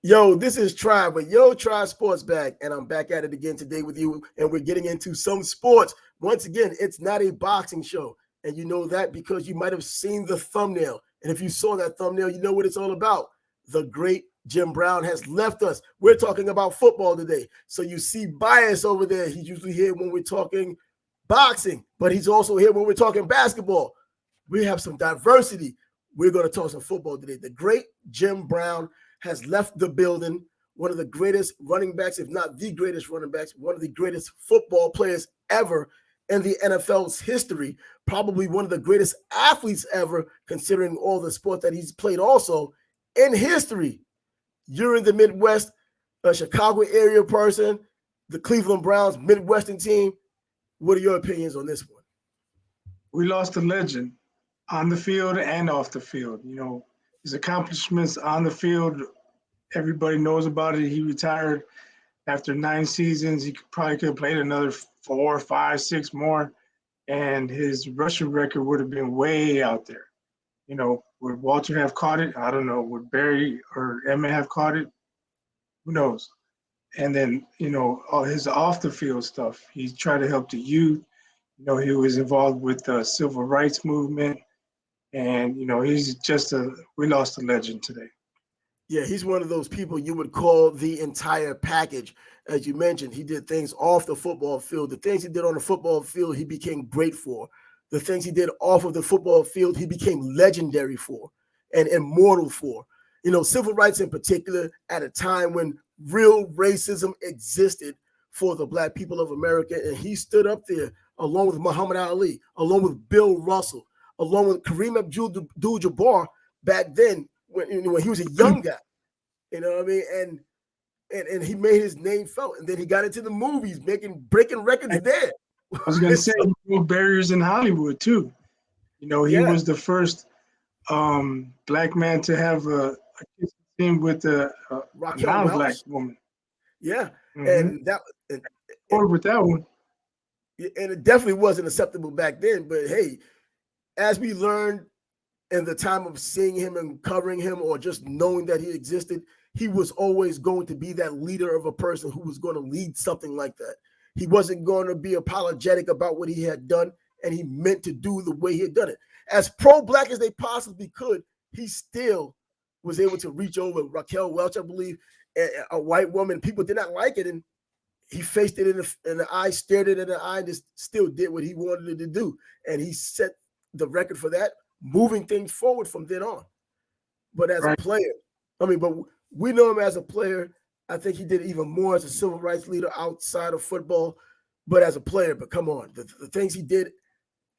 Yo, this is Trav with Trav Sports Bag, and I'm back at it again today with you, and we're getting into some sports. Once again, it's not a boxing show, and you know that because you might have seen the thumbnail. And if you saw that thumbnail, you know what it's all about. The great Jim Brown has left us. We're talking about football today. So you see Bias over there. He's usually here when we're talking boxing, but he's also here when we're talking basketball. We have some diversity. We're going to talk some football today. The great Jim Brown has left the building, one of the greatest running backs, if not the greatest running backs, one of the greatest football players ever in the NFL's history, probably one of the greatest athletes ever, considering all the sports that he's played also in history. You're in the Midwest, a Chicago area person, the Cleveland Browns Midwestern team. What are your opinions on this one? We lost a legend on the field and off the field. You know, his accomplishments on the field, everybody knows about it. He retired after 9 seasons. He probably could have played another 4, 5, 6 more, and his rushing record would have been way out there. You know, would Walter have caught it? I don't know. Would Barry or Emmett have caught it? Who knows? And then, you know, all his off the field stuff. He tried to help the youth. You know, he was involved with the civil rights movement. And, you know, we lost a legend today. Yeah, he's one of those people you would call the entire package. As you mentioned, he did things off the football field. The things he did on the football field, he became great for. The things he did off of the football field, he became legendary for and immortal for. You know, civil rights in particular, at a time when real racism existed for the Black people of America. And he stood up there along with Muhammad Ali, along with Bill Russell, along with Kareem Abdul-Jabbar back then when he was a young guy. You know what I mean? And he made his name felt. And then he got into the movies, breaking records there. I was going to say, he broke barriers in Hollywood, too. You know, he was the first Black man to have a kiss scene with a non-Black woman. Yeah. Mm-hmm. And with that one. And it definitely wasn't acceptable back then. But, hey, as we learned in the time of seeing him and covering him or just knowing that he existed, he was always going to be that leader of a person who was going to lead something like that. He wasn't going to be apologetic about what he had done, and he meant to do the way he had done it. As pro-Black as they possibly could, he still was able to reach over Raquel Welch, I believe, a white woman. People did not like it, and he faced it in the eye, stared it in the eye, and just still did what he wanted it to do. And he set the record for that, moving things forward from then on. But as a player, but we know him as a player. I think he did even more as a civil rights leader outside of football, but as a player. But come on, the things he did,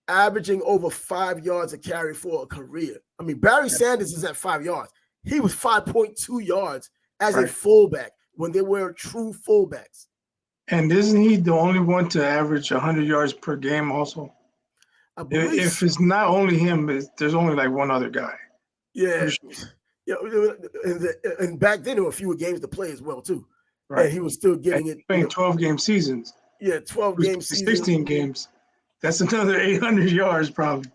averaging over 5 yards a carry for a career. I mean, Barry Sanders is at 5 yards. He was 5.2 yards as a fullback when they were true fullbacks. And isn't he the only one to average 100 yards per game also? I believe if it's not only him, there's only like one other guy. Yeah. Yeah, and back then there were fewer games to play as well too, and he was still getting it. Playing 12-game seasons. Yeah, 12-game seasons. 16 games. That's another 800 yards probably.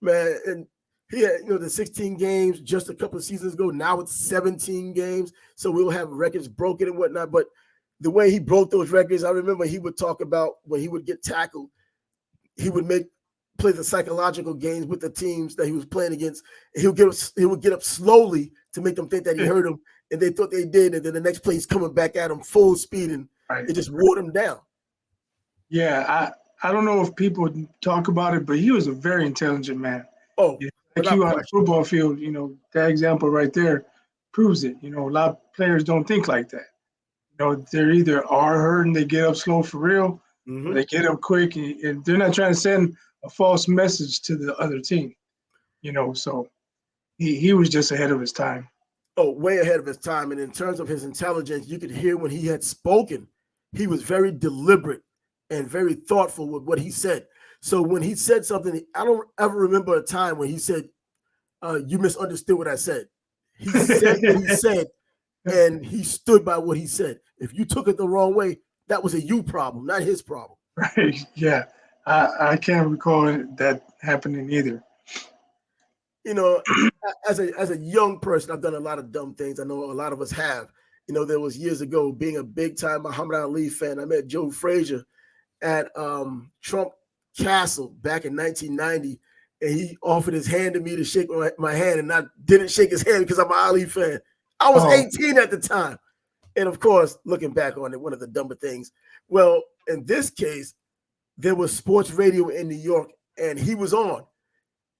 Man, and he had the 16 games just a couple of seasons ago. Now it's 17 games, so we'll have records broken and whatnot. But the way he broke those records, I remember he would talk about when he would get tackled, he would play the psychological games with the teams that he was playing against. He would get up slowly to make them think that he hurt them, and they thought they did, and then the next play he's coming back at him full speed, and it just wore him down. Yeah, I don't know if people talk about it, but he was a very intelligent man. Oh, like you on the football field, that example right there proves it. A lot of players don't think like that. They're either are hurt and they get up slow for real, or they get up quick, and they're not trying to send a false message to the other team, so he was just ahead of his time. Oh, way ahead of his time. And in terms of his intelligence, you could hear when he had spoken, he was very deliberate and very thoughtful with what he said. So when he said something, I don't ever remember a time when he said, you misunderstood what I said. He said what he said, and he stood by what he said. If you took it the wrong way, that was a you problem, not his problem. Right, yeah. I can't recall that happening either. you know, as a young person, I've done a lot of dumb things. I know a lot of us have. There was years ago being a big time Muhammad Ali fan. I met Joe Frazier at Trump Castle back in 1990, and he offered his hand to me to shake my hand, and I didn't shake his hand because I'm an Ali fan. I was 18 at the time. And of course, looking back on it, one of the dumber things. Well, in this case, there was sports radio in New York, and he was on.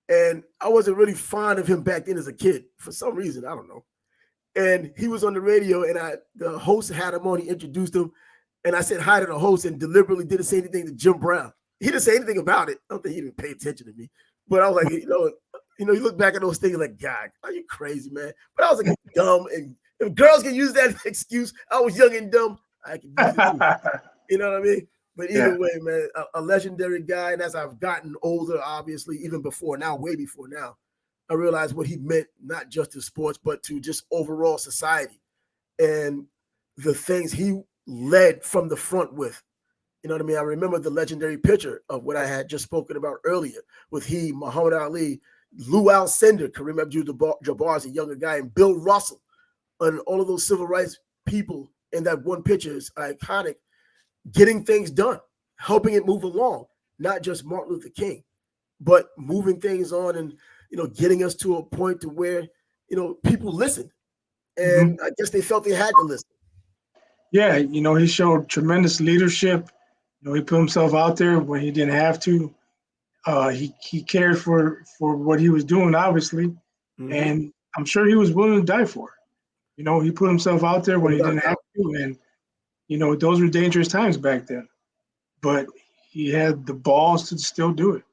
And I wasn't really fond of him back then as a kid for some reason. I don't know. And he was on the radio, and the host had him on. He introduced him, and I said hi to the host and deliberately didn't say anything to Jim Brown. He didn't say anything about it. I don't think he didn't pay attention to me. But I was like, you look back at those things like, God, are you crazy, man? But I was like dumb, and if girls can use that excuse, I was young and dumb, I can use it too. You know what I mean? But either way, man, a legendary guy. And as I've gotten older, obviously, even before now, way before now, I realized what he meant, not just to sports, but to just overall society and the things he led from the front with. You know what I mean? I remember the legendary picture of what I had just spoken about earlier with Muhammad Ali, Lou Alcindor, Kareem Abdul-Jabbar as a younger guy, and Bill Russell, and all of those civil rights people in that one picture is iconic, getting things done, helping it move along, not just Martin Luther King, but moving things on and, getting us to a point to where, people listened. And I guess they felt they had to listen. Yeah, he showed tremendous leadership. He put himself out there when he didn't have to. He cared for what he was doing, obviously, and I'm sure he was willing to die for it. He put himself out there when he didn't have to, and those were dangerous times back then. But he had the balls to still do it.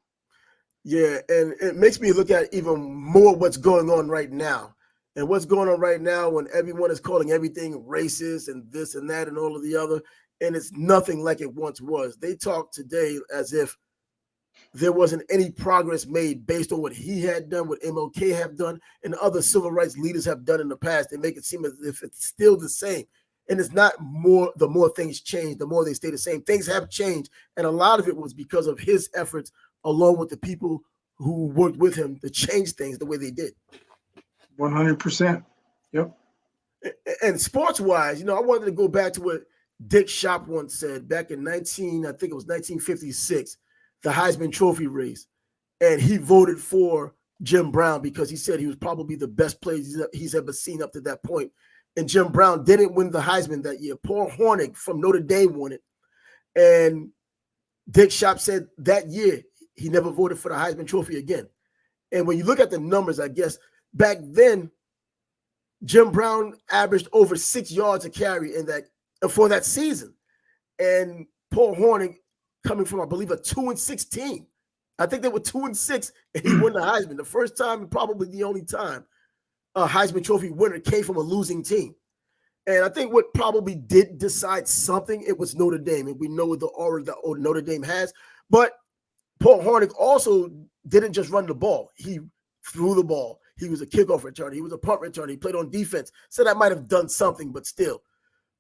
Yeah, and it makes me look at even more what's going on right now. And what's going on right now when everyone is calling everything racist and this and that and all of the other, and it's nothing like it once was. They talk today as if there wasn't any progress made based on what he had done, what MLK have done, and other civil rights leaders have done in the past. They make it seem as if it's still the same. And it's not more, the more things change, the more they stay the same. Things have changed. And a lot of it was because of his efforts along with the people who worked with him to change things the way they did. 100%. Yep. And sports-wise, I wanted to go back to what Dick Shop once said back in 1956, the Heisman Trophy race. And he voted for Jim Brown because he said he was probably the best player he's ever seen up to that point. And Jim Brown didn't win the Heisman that year. Paul Hornig from Notre Dame won it. And Dick Shop said that year he never voted for the Heisman Trophy again. And when you look at the numbers, I guess back then, Jim Brown averaged over 6 yards a carry for that season. And Paul Hornig coming from, I believe, a 2-6 team. I think they were 2-6, and he won the Heisman. The first time and probably the only time a Heisman Trophy winner came from a losing team. And I think what probably did decide something, it was Notre Dame. And we know the aura that Notre Dame has. But Paul Hornig also didn't just run the ball. He threw the ball. He was a kickoff returner. He was a punt returner. He played on defense. So that might have done something, but still,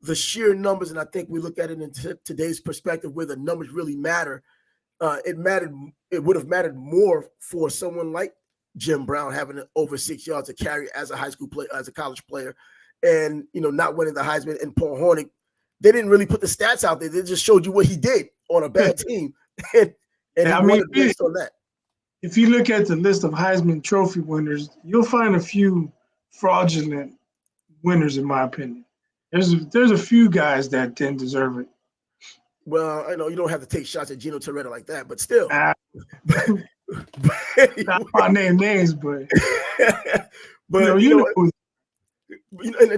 the sheer numbers, and I think we look at it in today's perspective where the numbers really matter, it would have mattered more for someone like Jim Brown having over 6 yards to carry as a high school player, as a college player, and not winning the Heisman. And Paul Hornig, they didn't really put the stats out there. They just showed you what he did on a bad team, and he won it based on that. If you look at the list of Heisman Trophy winners, you'll find a few fraudulent winners, in my opinion. There's a few guys that didn't deserve it. Well, I know you don't have to take shots at Gino Toretta like that, but still. Not my names, but but and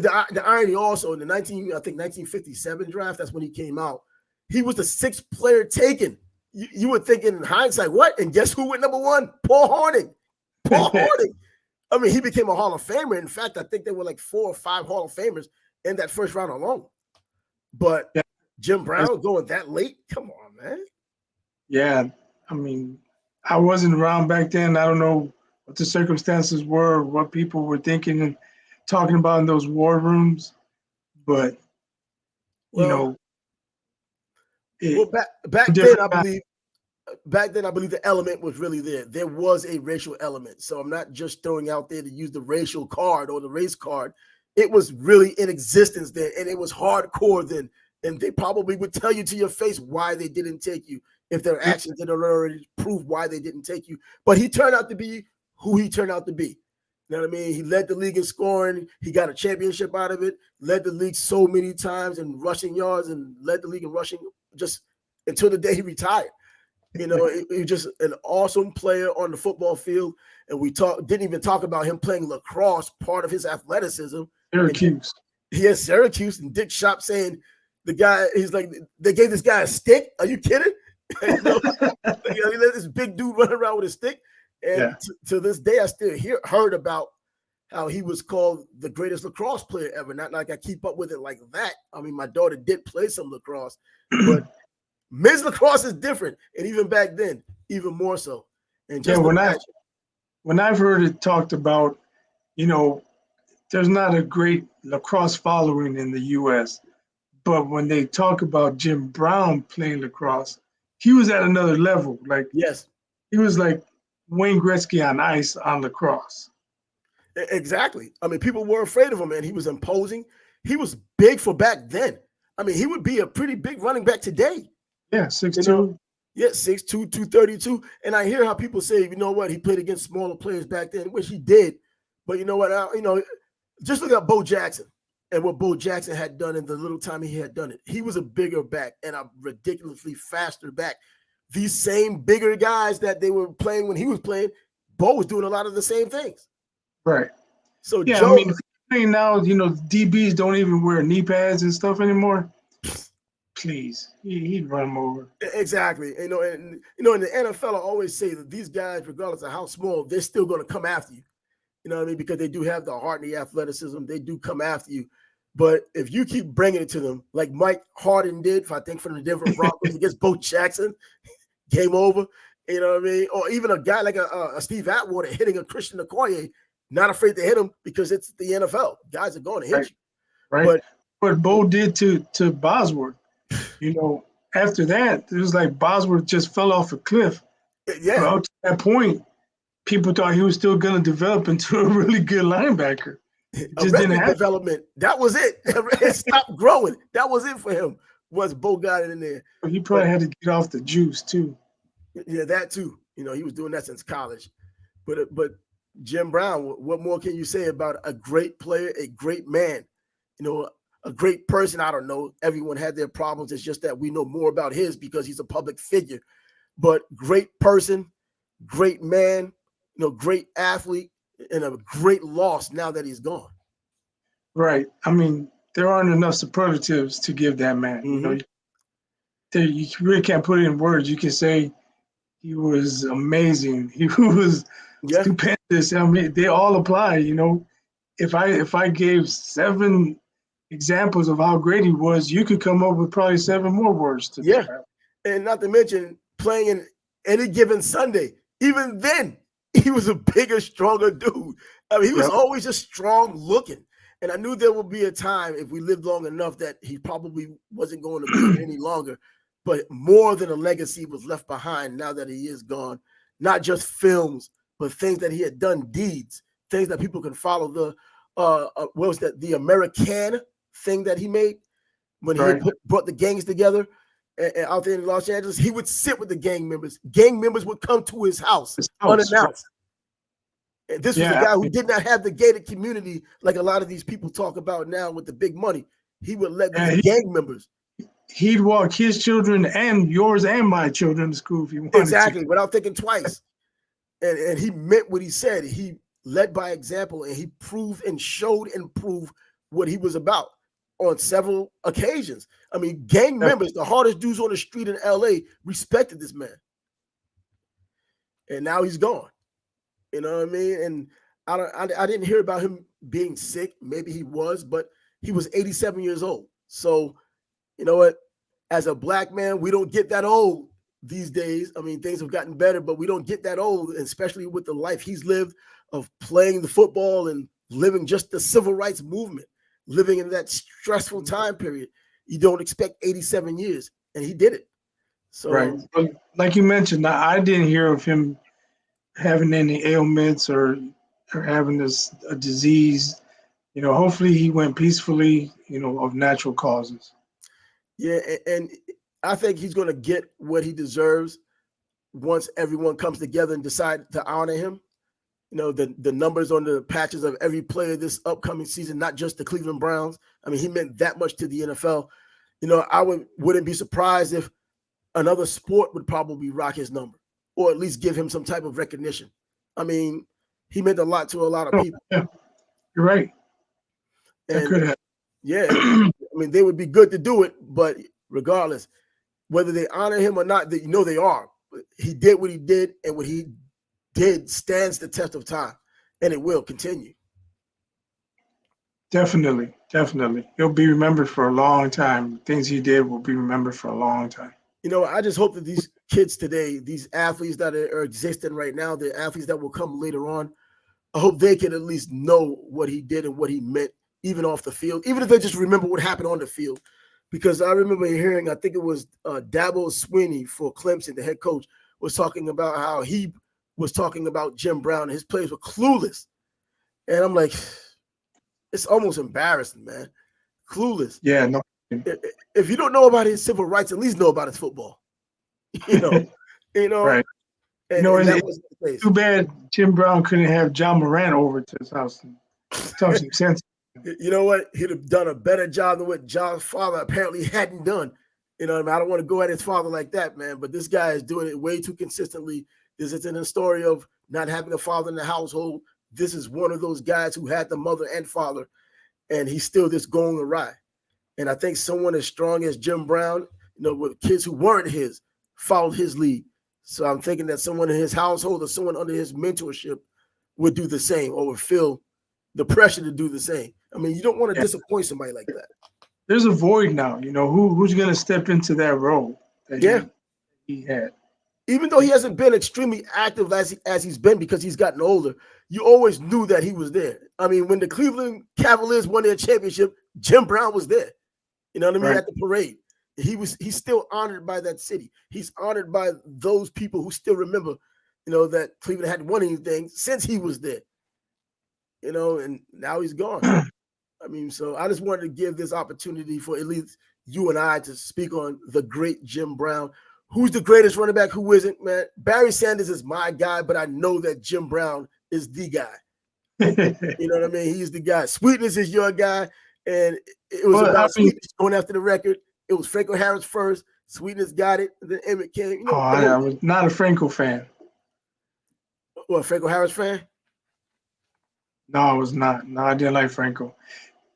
the irony also in the 1957 draft, that's when he came out. He was the 6th player taken. You would think in hindsight, what? And guess who went number 1? Paul Hornig. Paul Hornig. I mean, he became a Hall of Famer. In fact, I think there were like 4 or 5 Hall of Famers in that first round alone. But Jim Brown going that late? Come on, man. Yeah. I mean, I wasn't around back then. I don't know what the circumstances were, what people were thinking and talking about in those war rooms. But, back then, I believe back then, I believe the element was really there. There was a racial element. So I'm not just throwing out there to use the racial card or the race card. It was really in existence then, and it was hardcore then. And they probably would tell you to your face why they didn't take you if their actions didn't already prove why they didn't take you. But he turned out to be who he turned out to be. You know what I mean? He led the league in scoring. He got a championship out of it, led the league so many times in rushing yards and led the league in rushing just until the day he retired. You know, he was just an awesome player on the football field. And we didn't even talk about him playing lacrosse, part of his athleticism. Syracuse. Yes, Syracuse. And Dick Shop saying he's like, they gave this guy a stick. Are you kidding? He let this big dude run around with a stick. And to this day, I still heard about how he was called the greatest lacrosse player ever. Not like I keep up with it like that. I mean, my daughter did play some lacrosse, but men's lacrosse is different. And even back then, even more so. And just when I've heard it talked about, there's not a great lacrosse following in the U.S., but when they talk about Jim Brown playing lacrosse, he was at another level. Like, yes, he was like Wayne Gretzky on ice on lacrosse. Exactly. I mean, people were afraid of him, man. He was imposing. He was big for back then. I mean, he would be a pretty big running back today. Yeah, 6'2". Yeah, 6'2", 232. And I hear how people say, you know what, he played against smaller players back then, which he did. But you know what, just look at Bo Jackson and what Bo Jackson had done in the little time he had done it. He was a bigger back and a ridiculously faster back. These same bigger guys that they were playing when he was playing, Bo was doing a lot of the same things. Right. So yeah, Joe, I mean, playing now, DBs don't even wear knee pads and stuff anymore. Please, he'd run him over. Exactly. In the NFL, I always say that these guys, regardless of how small, they're still going to come after you. You know what I mean? Because they do have the heart and the athleticism. They do come after you. But if you keep bringing it to them, like Mike Harden did, I think, from the Denver Broncos against Bo Jackson, game over. You know what I mean? Or even a guy like a Steve Atwater hitting a Christian Okoye, not afraid to hit him because it's the NFL. Guys are going to hit you. Right. But what Bo did to Bosworth, after that, it was like Bosworth just fell off a cliff. Yeah. But up to that point, people thought he was still going to develop into a really good linebacker. It just didn't happen. Development. That was it. It stopped growing. That was it for him. Once Bo got it in there. He probably had to get off the juice too. Yeah, that too. He was doing that since college. But Jim Brown, what more can you say about a great player, a great man, a great person? I don't know. Everyone had their problems. It's just that we know more about his because he's a public figure. But great person, great man, great athlete, and a great loss now that he's gone. Right. I mean, there aren't enough superlatives to give that man. Mm-hmm. You really can't put it in words. You can say he was amazing. He was stupendous. I mean, they all apply. If I gave 7 examples of how great he was, you could come up with probably 7 more words to describe. And not to mention playing in any given Sunday. Even then, he was a bigger, stronger dude. I mean, he was always just strong looking. And I knew there would be a time, if we lived long enough, that he probably wasn't going to be any longer. But more than a legacy was left behind now that he is gone. Not just films, but things that he had done, deeds, things that people can follow. What was that? The American thing that he made when he brought the gangs together out there in Los Angeles. He would sit with the gang members. Gang members would come to his house unannounced. And this was a guy who did not have the gated community like a lot of these people talk about now with the big money. He would let these gang members. He'd walk his children and yours and my children to school if he wanted to. Without thinking twice. And he meant what he said. He led by example, and he proved and showed and proved what he was about on several occasions. I mean, gang members, the hardest dudes on the street in LA, respected this man. And now he's gone. You know what I mean? And I didn't hear about him being sick. Maybe he was, but he was 87 years old. So, you know what? As a black man, we don't get that old these days. I mean, things have gotten better, but we don't get that old, especially with the life he's lived of playing the football and living just the civil rights movement, living in that stressful time period. You don't expect 87 years, and he did it. Right. So But like you mentioned, I didn't hear of him having any ailments or having a disease. Hopefully he went peacefully, of natural causes. yeah, and I think he's going to get what he deserves once everyone comes together and decide to honor him. The numbers on the patches of every player this upcoming season, not just the Cleveland Browns. I mean, he meant that much to the NFL. I wouldn't be surprised if another sport would probably rock his number or at least give him some type of recognition. I mean, he meant a lot to a lot of Oh, people. yeah, you're right. That And could happen. yeah, I mean, they would be good to do it, but regardless, whether they honor him or not, they are. He did what he did, and what he did stands the test of time, and it will continue. Definitely, definitely. He'll be remembered for a long time. Things he did will be remembered for a long time. I just hope that these kids today, these athletes that are existing right now, the athletes that will come later on, I hope they can at least know what he did and what he meant, even off the field, even if they just remember what happened on the field. Because I remember hearing, I think it was Dabo Swinney for Clemson, the head coach, was talking about how he was talking about Jim Brown and his players were clueless. And I'm like, it's almost embarrassing, man. Clueless. Yeah, no. If you don't know about his civil rights, at least know about his football. you know, you know, Right. and that was the case. Too bad Jim Brown couldn't have John Moran over to his house and talk some sense. You know what? He'd have done a better job than what John's father apparently hadn't done. I don't want to go at his father like that, man, but this guy is doing it way too consistently. This isn't a story of not having a father in the household. This is one of those guys who had the mother and father, and he's still just going awry. And I think someone as strong as Jim Brown, with kids who weren't his, followed his lead. So I'm thinking that someone in his household or someone under his mentorship would do the same or would feel the pressure to do the same. I mean, you don't want to disappoint somebody like that. There's a void now. Who's going to step into that role that he had. Even though he hasn't been extremely active as he's been because he's gotten older, you always knew that he was there. I mean, when the Cleveland Cavaliers won their championship, Jim Brown was there. You know what I mean? Right. At the parade. He's still honored by that city. He's honored by those people who still remember, that Cleveland hadn't won anything since he was there. And now he's gone. I mean, so I just wanted to give this opportunity for at least you and I to speak on the great Jim Brown. Who's the greatest running back? Who isn't, man? Barry Sanders is my guy, but I know that Jim Brown is the guy. You know what I mean? He's the guy. Sweetness is your guy. And it was about Sweetness going after the record. It was Franco Harris first. Sweetness got it. And then Emmett came. I was not a Franco fan. What, Franco Harris fan? No, I was not. No, I didn't like Franco.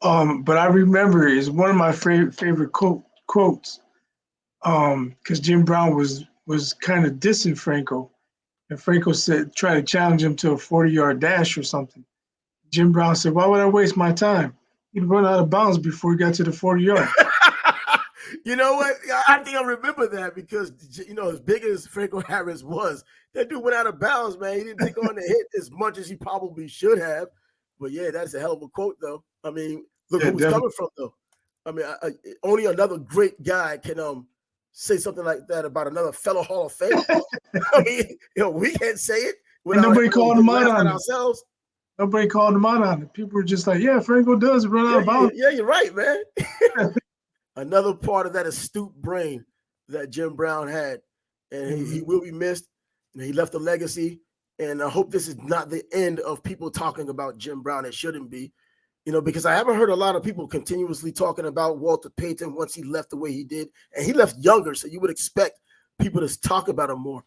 But I remember it's one of my favorite quotes. Because Jim Brown was kind of dissing Franco, and Franco try to challenge him to a 40-yard dash or something. Jim Brown said, "Why would I waste my time? He'd run out of bounds before he got to the 40-yard." You know what? I think I remember that because as big as Franco Harris was, that dude went out of bounds, man. He didn't take on the hit as much as he probably should have. But yeah, that's a hell of a quote, though. I mean, look who was coming from, though. I mean, only another great guy can say something like that about another fellow Hall of Fame. I mean, we can't say it without nobody called him out on ourselves. Nobody called him out on it. People were just like, "Yeah, Franco does run out of bounds." Yeah, you're right, man. Another part of that astute brain that Jim Brown had, and he will be missed. And he left a legacy. And I hope this is not the end of people talking about Jim Brown. It shouldn't be. Because I haven't heard a lot of people continuously talking about Walter Payton once he left the way he did. And he left younger, so you would expect people to talk about him more.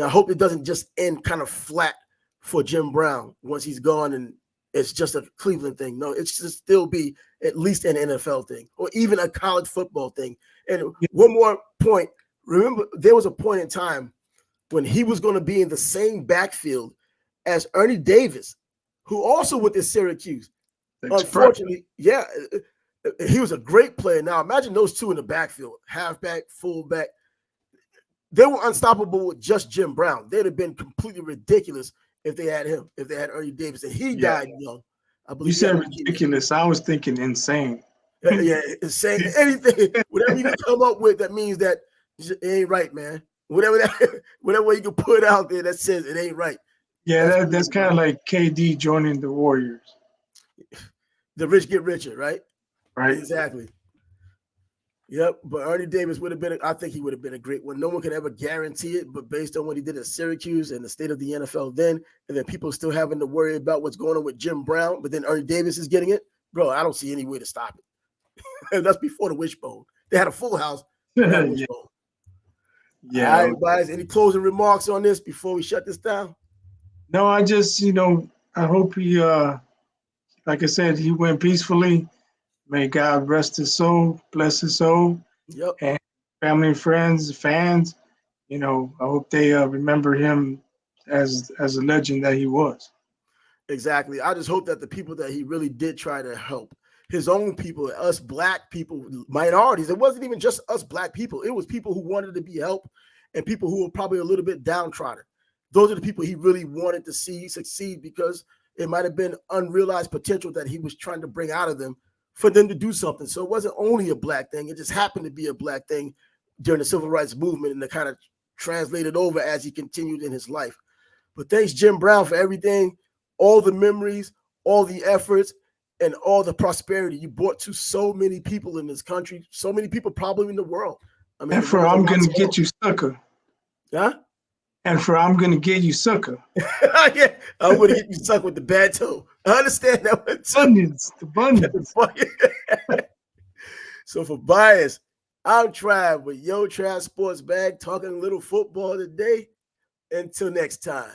I hope it doesn't just end kind of flat for Jim Brown once he's gone and it's just a Cleveland thing. No, it should still be at least an NFL thing or even a college football thing. And one more point. Remember, there was a point in time when he was going to be in the same backfield as Ernie Davis, who also went to Syracuse. Unfortunately, yeah, he was a great player. Now, imagine those two in the backfield, halfback, fullback. They were unstoppable with just Jim Brown. They'd have been completely ridiculous if they had him, if they had Ernie Davis. And he died young. I believe. You said ridiculous. I was thinking insane. Yeah, insane. Anything, whatever you can come up with that means that It ain't right, man. Whatever whatever you can put out there that says it ain't right. Yeah, that's kind of like KD joining the Warriors, The rich get richer, right? right? Exactly. Yep. But Ernie Davis would have been, I think he would have been a great one. No one can ever guarantee it, but based on what he did at Syracuse and the state of the NFL then, and then people still having to worry about what's going on with Jim Brown, but then Ernie Davis is getting it, bro, I don't see any way to stop it. That's before the wishbone. They had a full house, but not a Yeah. wishbone. Yeah. All right, guys. Any closing remarks on this before we shut this down? No, I just, I hope he, like I said, he went peacefully. May God rest his soul, bless his soul, Yep. and family and friends, fans. I hope they remember him as a legend that he was. Exactly. I just hope that the people that he really did try to help, his own people, us black people, minorities, it wasn't even just us black people. It was people who wanted to be helped and people who were probably a little bit downtrodden. Those are the people he really wanted to see succeed because it might have been unrealized potential that he was trying to bring out of them for them to do something. So it wasn't only a black thing. It just happened to be a black thing during the civil rights movement and it kind of translated over as he continued in his life. But thanks, Jim Brown, for everything, all the memories, all the efforts, and all the prosperity you brought to so many people in this country, so many people probably in the world. I mean, And for I'm gonna get you, sucker. Huh? And for I'm gonna get you, sucker. Yeah, I'm gonna get you stuck with the bad toe. I understand that one too. Bunions, the bunions. So for Bias, I'm Trav with Yo Trav Sports Bag, talking a little football today. Until next time.